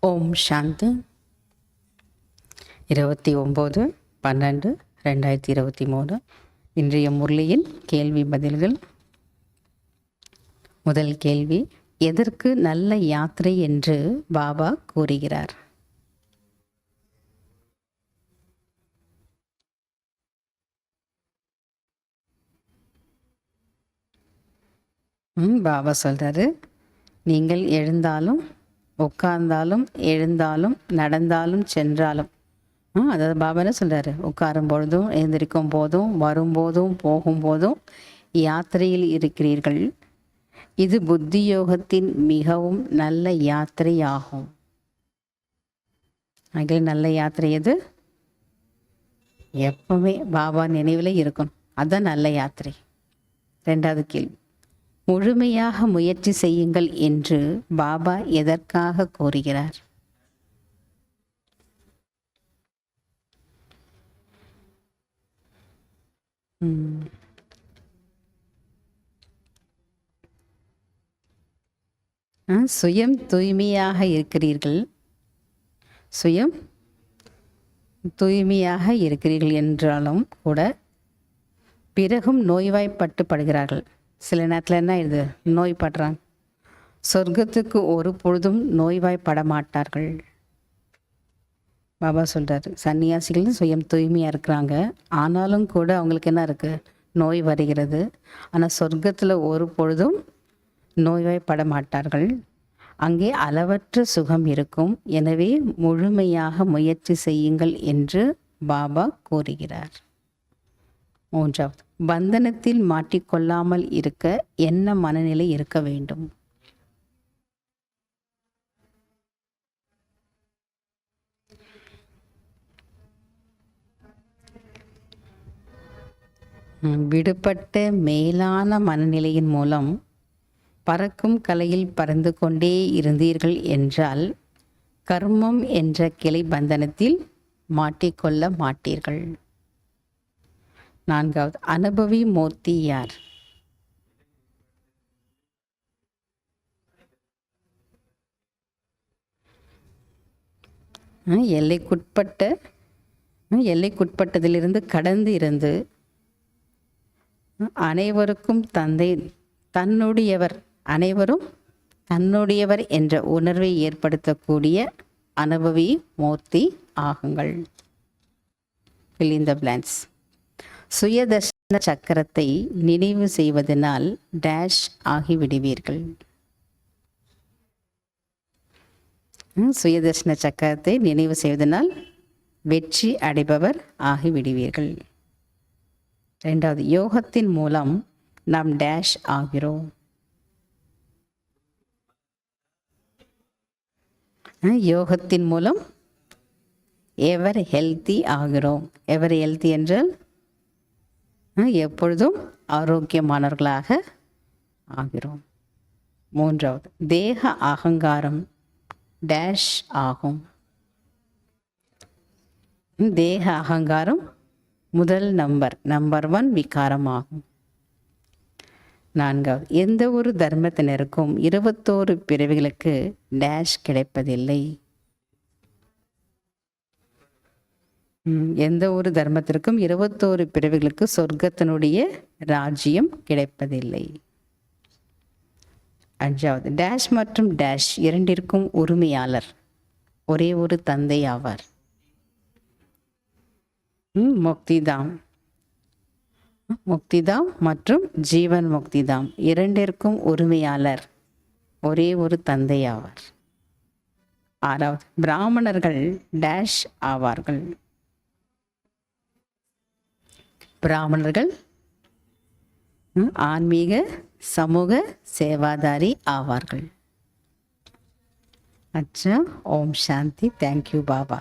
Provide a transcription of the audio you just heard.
ஓம் சாந்தி. 29/12/2023 இன்றைய முரளியின் கேள்வி பதில்கள். முதல் கேள்வி, எதற்கு நல்ல யாத்திரை என்று பாபா கூறுகிறார்? பாபா சொல்றாரு, நீங்கள் எழுந்தாலும் உட்கார்ந்தாலும் எழுந்தாலும் நடந்தாலும் சென்றாலும், அதாவது பாபா என்ன சொல்றாரு, உட்காரும் பொழுதும் எழுந்திருக்கும் போதும் வரும்போதும் போகும்போதும் யாத்திரையில் இருக்கிறீர்கள். இது புத்தி யோகத்தின் மிகவும் நல்ல யாத்திரை ஆகும். நல்ல யாத்திரை எது? எப்பவுமே பாபா நினைவில் இருக்கணும், அதுதான் நல்ல யாத்திரை. ரெண்டாவது கேள்வி, முழுமையாக முயற்சி செய்யுங்கள் என்று பாபா எதற்காக கூறுகிறார்? சுயம் தூய்மையாக இருக்கிறீர்கள், சுயம் தூய்மையாக இருக்கிறீர்கள் என்றாலும் கூட பிறகும் நோய்வாய்ப்பட்டு படுகிறார்கள். சில நேரத்தில் என்ன இது, நோய்படுறாங்க. சொர்க்கத்துக்கு ஒரு பொழுதும் நோய்வாய்ப்பட மாட்டார்கள். பாபா சொல்கிறாரு, சன்னியாசிகள் சுயம் தூய்மையாக இருக்கிறாங்க, ஆனாலும் கூட அவங்களுக்கு என்ன இருக்குது, நோய் வருகிறது. ஆனால் சொர்க்கத்தில் ஒரு பொழுதும் நோய்வாய்ப்பட மாட்டார்கள். அங்கே அளவற்ற சுகம் இருக்கும். எனவே முழுமையாக முயற்சி செய்யுங்கள் என்று பாபா கூறுகிறார். மூன்றாவது, பந்தனத்தில் மாட்டிக்கொள்ளாமல் இருக்க என்ன மனநிலை இருக்க வேண்டும்? விடுபட்ட மேலான மனநிலையின் மூலம் பறக்கும் கலையில் பறந்து கொண்டே இருந்தீர்கள் என்றால் கர்மம் என்ற கிளை பந்தனத்தில் மாட்டிக்கொள்ள மாட்டீர்கள். நான்காவது, அனுபவி மூர்த்தி யார்? எல்லைக்குட்பட்டதிலிருந்து கடந்து இருந்து அனைவருக்கும் தந்தை தன்னுடையவர், அனைவரும் தன்னுடையவர் என்ற உணர்வை ஏற்படுத்தக்கூடிய அனுபவி மூர்த்தி ஆகுங்கள். fill in the blanks. சுயதர்ஷன சக்கரத்தை நினைவு செய்வதனால் டேஷ் ஆகிவிடுவீர்கள். சுயதர்ஷன சக்கரத்தை நினைவு செய்வதனால் வெற்றி அடைபவர் ஆகிவிடுவீர்கள். ரெண்டாவது, யோகத்தின் மூலம் நாம் டேஷ் ஆகிறோம். யோகத்தின் மூலம் எவர் ஹெல்த்தி ஆகிறோம். எவர் ஹெல்த்தி என்றால் எப்பொழுதும் ஆரோக்கியமானவர்களாக ஆகிறோம். மூன்றாவது, தேக அகங்காரம் டேஷ் ஆகும். தேக அகங்காரம் முதல் நம்பர் 1 விகாரம் ஆகும். நான்காவது, எந்த ஒரு தர்மத்தினருக்கும் 21 பிறவிகளுக்கு டேஷ் கிடைப்பதில்லை. எந்த ஒரு தர்மத்திற்கும் 21 பிறவிகளுக்கு சொர்க்கத்தினுடைய ராஜ்யம் கிடைப்பதில்லை. அஞ்சாவது, டேஷ் மற்றும் டேஷ் இரண்டிற்கும் உரிமையாளர் ஒரே ஒரு தந்தை ஆவார். முக்திதாம் மற்றும் ஜீவன் முக்திதாம் இரண்டிற்கும் உரிமையாளர் ஒரே ஒரு தந்தை ஆவார். ஆறாவது, பிராமணர்கள் டேஷ் ஆவார்கள். பிராமணர்கள் ஆன்மீக சமூக சேவாதாரி ஆவார்கள். அச்சா, ஓம் சாந்தி. தேங்க்யூ பாபா.